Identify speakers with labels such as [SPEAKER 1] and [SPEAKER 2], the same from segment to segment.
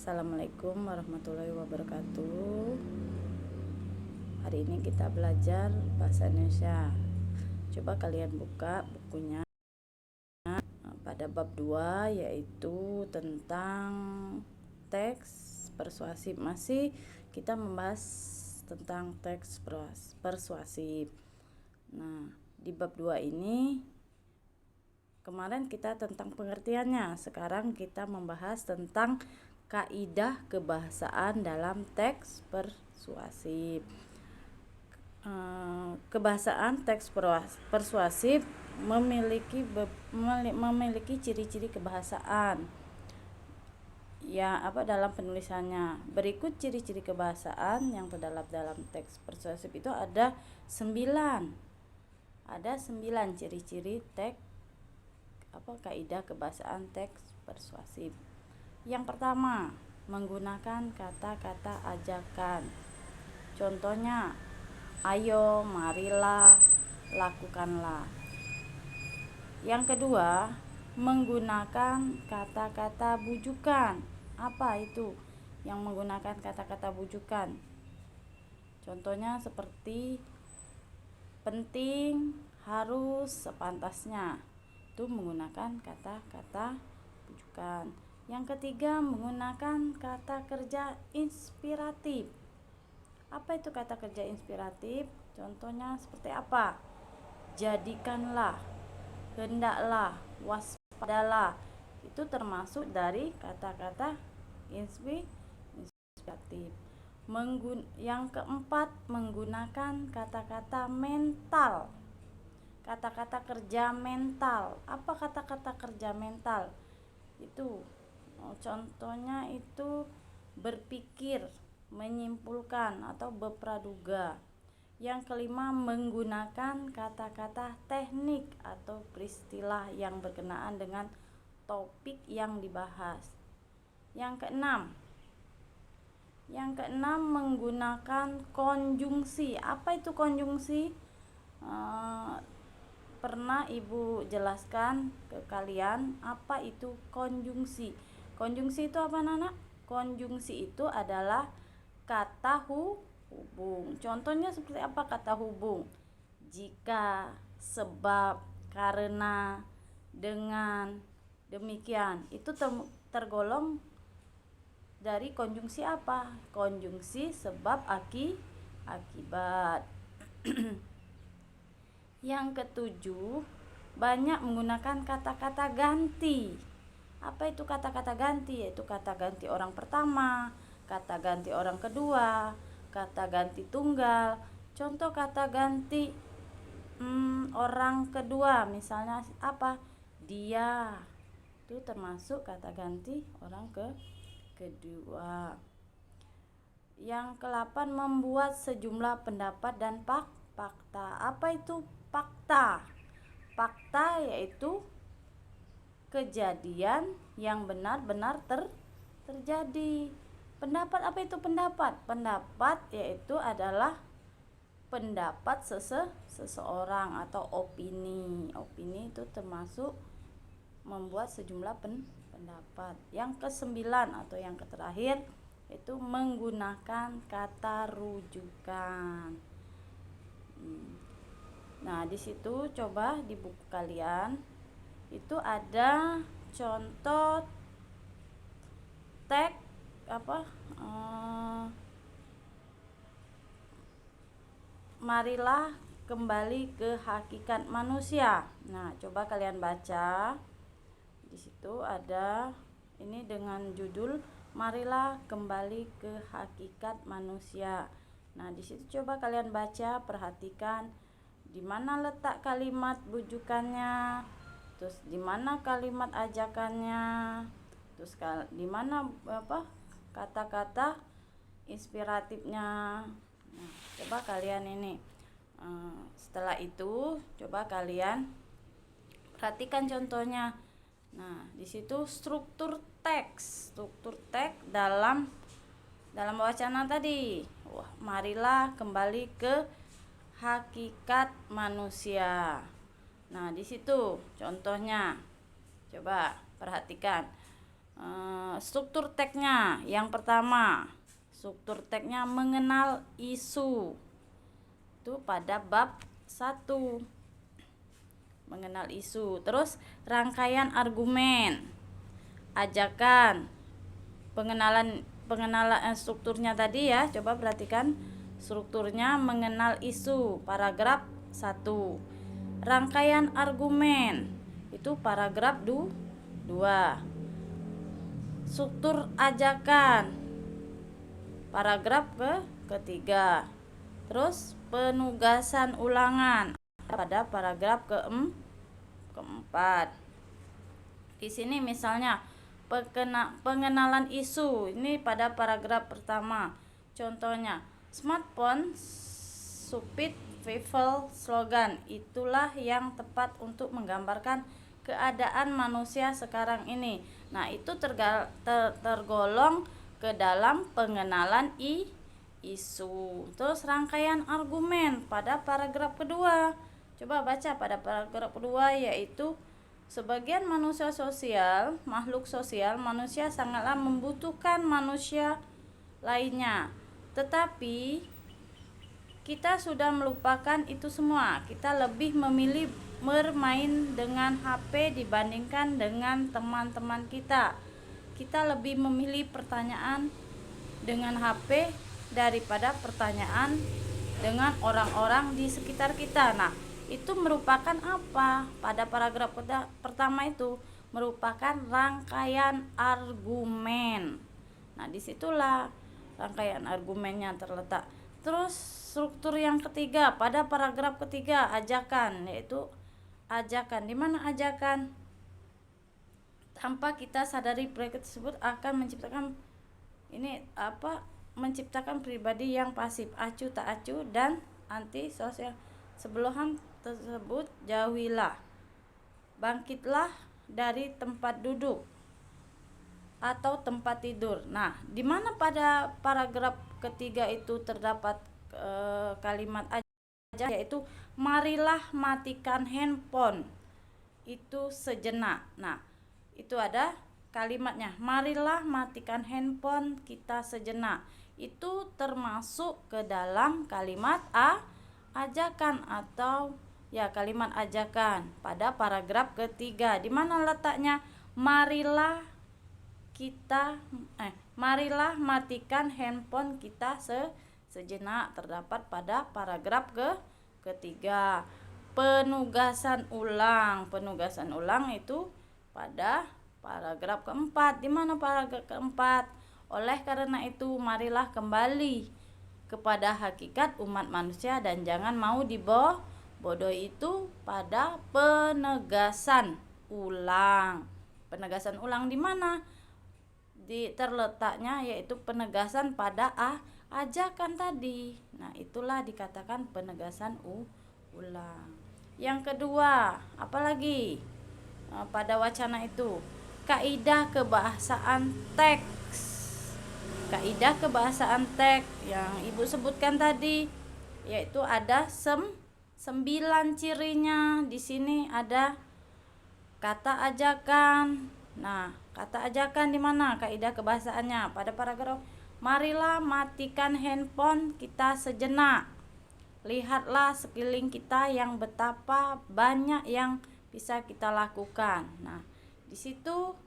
[SPEAKER 1] Assalamualaikum warahmatullahi wabarakatuh. Hari ini kita belajar bahasa Indonesia. Coba kalian buka bukunya pada bab 2, yaitu tentang teks persuasif. Masih kita membahas tentang teks persuasif. Nah, di bab 2 ini kemarin kita tentang pengertiannya. Sekarang kita membahas tentang kaidah kebahasaan dalam teks persuasif. Kebahasaan teks persuasif memiliki ciri-ciri kebahasaan. Dalam penulisannya. Berikut ciri-ciri kebahasaan yang terdapat dalam teks persuasif itu ada 9. Ada 9 ciri-ciri kaidah kebahasaan teks persuasif. Yang pertama, menggunakan kata-kata ajakan. Contohnya, ayo, marilah, lakukanlah. Yang kedua, menggunakan kata-kata bujukan. Apa itu yang menggunakan kata-kata bujukan? Contohnya seperti penting, harus, sepantasnya. Itu menggunakan kata-kata bujukan. Yang ketiga, menggunakan kata kerja inspiratif. Apa itu kata kerja inspiratif? Contohnya seperti apa? Jadikanlah, hendaklah, waspadalah. Itu termasuk dari kata-kata inspiratif. Yang keempat, menggunakan kata-kata mental. Kata-kata kerja mental. Apa kata-kata kerja mental? Itu contohnya itu berpikir, menyimpulkan atau berpraduga. Yang kelima, menggunakan kata-kata teknik atau peristilah yang berkenaan dengan topik yang dibahas. Yang keenam, menggunakan konjungsi. Apa itu konjungsi? Pernah Ibu jelaskan ke kalian apa itu konjungsi. Konjungsi itu apa, Nana? Konjungsi itu adalah kata hubung. Contohnya seperti apa kata hubung? Jika, sebab, karena, dengan, demikian. Itu tergolong dari konjungsi apa? Konjungsi sebab akibat. Yang ketujuh, banyak menggunakan kata-kata ganti. Apa itu kata-kata ganti? Yaitu kata ganti orang pertama, kata ganti orang kedua, kata ganti tunggal. Contoh kata ganti orang kedua, misalnya apa? Dia. Itu termasuk kata ganti orang kedua. Yang ke-8, membuat sejumlah pendapat dan fakta. Apa itu fakta? Fakta yaitu kejadian yang benar-benar terjadi. Pendapat, apa itu pendapat? Pendapat yaitu adalah pendapat seseorang atau opini. Opini itu termasuk membuat sejumlah pendapat. Yang ke-9 atau yang terakhir itu menggunakan kata rujukan. Nah, di situ coba di buku kalian itu ada contoh teks marilah kembali ke hakikat manusia. Nah, coba kalian baca. Di situ ada ini dengan judul marilah kembali ke hakikat manusia. Nah, di situ coba kalian baca, perhatikan di mana letak kalimat bujukannya, terus di mana kalimat ajakannya, terus di mana kata-kata inspiratifnya. Nah, coba kalian ini setelah itu coba kalian perhatikan contohnya. Nah, di situ struktur teks dalam wacana tadi. Marilah kembali ke hakikat manusia. Nah, di situ contohnya. Coba perhatikan. struktur teksnya yang pertama, struktur teksnya mengenal isu. Itu pada bab 1. Mengenal isu. Terus rangkaian argumen, ajakan, pengenalan strukturnya tadi ya. Coba perhatikan strukturnya mengenal isu, paragraf 1. Rangkaian argumen itu paragraf 2. Struktur ajakan paragraf ketiga. Terus penugasan ulangan pada paragraf keempat. Di sini misalnya pengenalan isu ini pada paragraf pertama. Contohnya, smartphone stupid people slogan, itulah yang tepat untuk menggambarkan keadaan manusia sekarang ini. Nah, itu tergolong ke dalam pengenalan isu. Terus rangkaian argumen pada paragraf kedua. Coba baca pada paragraf kedua, yaitu sebagian manusia sosial, makhluk sosial, manusia sangatlah membutuhkan manusia lainnya. Tetapi kita sudah melupakan itu semua. Kita lebih memilih bermain dengan HP dibandingkan dengan teman-teman kita. Kita lebih memilih pertanyaan dengan HP daripada pertanyaan dengan orang-orang di sekitar kita. Nah, itu merupakan apa? Pada paragraf pertama itu merupakan rangkaian argumen. Nah, disitulah rangkaian argumennya terletak. Terus struktur yang ketiga pada paragraf ketiga, ajakan, yaitu ajakan. Di mana ajakan? Tanpa kita sadari proyek tersebut akan menciptakan pribadi yang pasif, acuh tak acuh dan anti sosial. Sebelum tersebut jauhilah. Bangkitlah dari tempat duduk atau tempat tidur. Nah, di mana pada paragraf ketiga itu terdapat kalimat ajakan, yaitu marilah matikan handphone itu sejenak. Nah, itu ada kalimatnya, marilah matikan handphone kita sejenak. Itu termasuk ke dalam kalimat ajakan atau ya kalimat ajakan pada paragraf ketiga. Di mana letaknya? Marilah matikan handphone kita sejenak, terdapat pada paragraf ketiga. Penugasan ulang itu pada paragraf keempat. Di mana paragraf keempat? Oleh karena itu, marilah kembali kepada hakikat umat manusia dan jangan mau dibodohi, itu pada penegasan ulang. Penegasan ulang di mana? Terletaknya yaitu penegasan pada ajakan tadi. Nah, itulah dikatakan penegasan ulang. Yang kedua, apalagi pada wacana itu? Kaidah kebahasaan teks. Kaidah kebahasaan teks yang Ibu sebutkan tadi, yaitu ada 9 cirinya. Di sini ada kata ajakan. Nah, kata ajakan di mana kaidah kebahasaannya? Pada paragraf, marilah matikan handphone kita sejenak. Lihatlah sekeliling kita yang betapa banyak yang bisa kita lakukan. Nah, di situ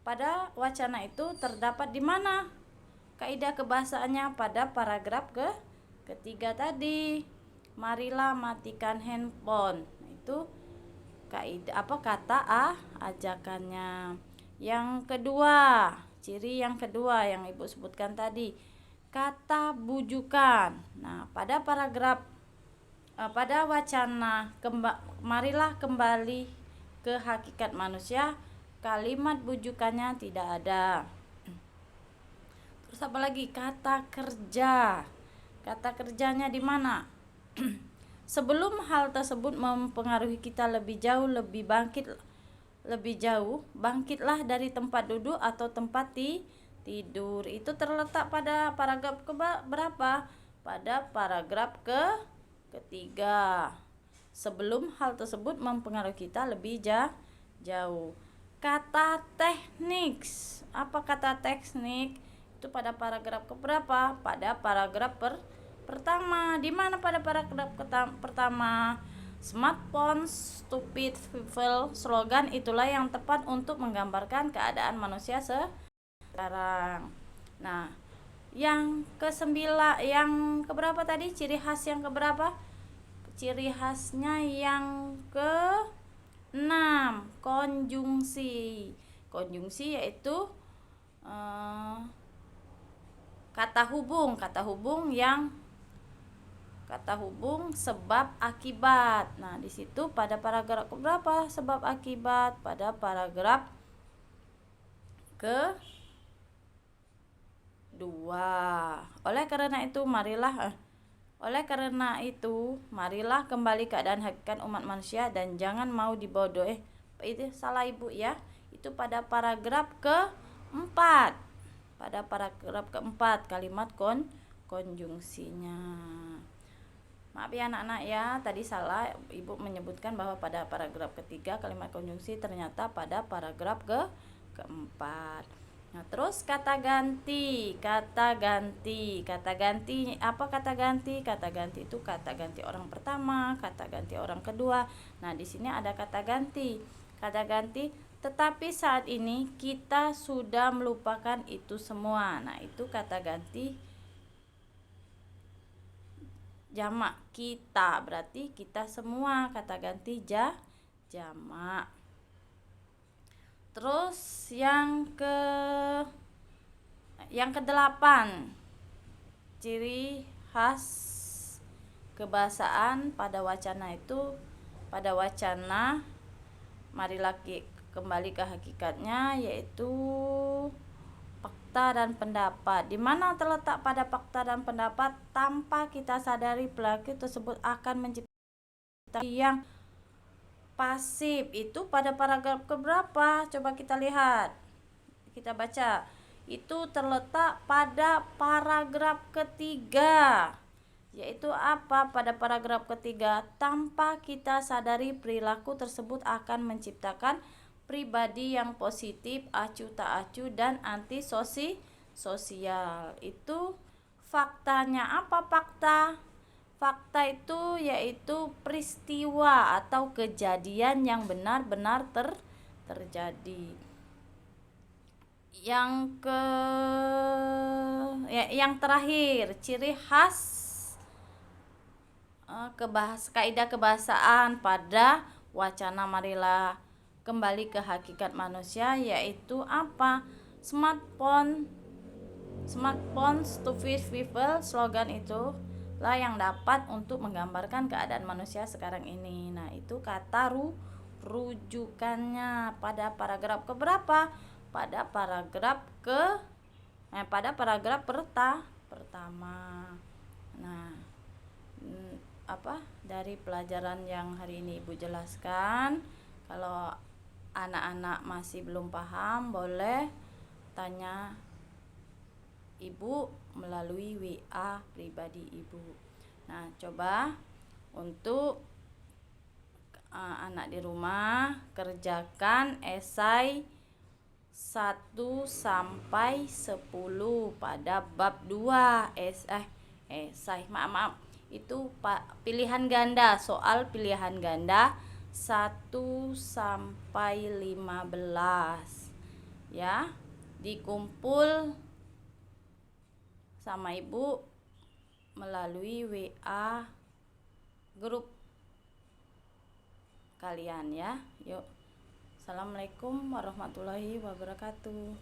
[SPEAKER 1] pada wacana itu terdapat di mana kaidah kebahasaannya? Pada paragraf ketiga tadi. Marilah matikan handphone. Nah, itu kaidah kata ajakannya. Yang kedua, ciri yang kedua yang Ibu sebutkan tadi, kata bujukan. Nah, pada paragraf pada wacana marilah kembali ke hakikat manusia, kalimat bujukannya tidak ada. Terus apa lagi? Kata kerja. Kata kerjanya di mana? Sebelum hal tersebut mempengaruhi kita lebih jauh, bangkitlah dari tempat duduk atau tempat tidur. Itu terletak pada paragraf berapa? Pada paragraf ketiga. Sebelum hal tersebut mempengaruhi kita lebih jauh. kata teknik. Apa kata teknik? Itu pada paragraf keberapa? Pada paragraf pertama. Di mana pada paragraf pertama? Smartphone, stupid people, slogan itulah yang tepat untuk menggambarkan keadaan manusia sekarang. Nah, yang kesembilan, yang keberapa tadi? Ciri khas yang keberapa? Ciri khasnya yang ke-6, konjungsi. Konjungsi yaitu kata hubung sebab akibat. Nah, di situ pada paragraf berapa sebab akibat? Pada paragraf ke-2. Oleh karena itu, marilah kembali keadaan hakikat umat manusia dan jangan mau dibodohi. Itu salah Ibu ya. Itu pada paragraf ke-4. Pada paragraf ke-4 kalimat konjungsinya. Maaf ya anak-anak ya, tadi salah, Ibu menyebutkan bahwa pada paragraf ketiga kalimat konjungsi, ternyata pada paragraf keempat. Nah, terus kata ganti. Apa kata ganti? Kata ganti itu kata ganti orang pertama, kata ganti orang kedua. Nah, di sini ada kata ganti. Kata ganti, tetapi saat ini kita sudah melupakan itu semua. Nah, itu kata ganti jamak kita, berarti kita semua, kata ganti jamak. Terus yang ke-8, ciri khas kebahasaan pada wacana itu, pada wacana marilah kembali ke hakikatnya, yaitu fakta dan pendapat. Di mana terletak pada fakta dan pendapat? Tanpa kita sadari pelaku tersebut akan menciptakan yang pasif. Itu pada paragraf keberapa? Coba kita lihat. Kita baca. Itu terletak pada paragraf ketiga. Yaitu apa? Pada paragraf ketiga, tanpa kita sadari perilaku tersebut akan menciptakan pribadi yang positif, acuh tak acuh, dan anti sosial. Itu faktanya. Apa fakta? Fakta itu yaitu peristiwa atau kejadian yang benar-benar terjadi. Yang terakhir, ciri khas kaidah kebahasaan pada wacana marilah kembali ke hakikat manusia, yaitu apa? Smartphone, stupid people, slogan itu lah yang dapat untuk menggambarkan keadaan manusia sekarang ini. Nah, itu kata rujukannya pada paragraf keberapa? Pada paragraf pertama. Nah, dari pelajaran yang hari ini Ibu jelaskan, kalau anak-anak masih belum paham, boleh tanya Ibu melalui WA pribadi Ibu. Nah, coba untuk anak di rumah kerjakan esai 1 sampai 10 pada bab 2. Itu pilihan ganda, soal pilihan ganda 1 sampai 15. Ya, dikumpul sama Ibu melalui WA grup kalian ya. Yuk. Assalamualaikum warahmatullahi wabarakatuh.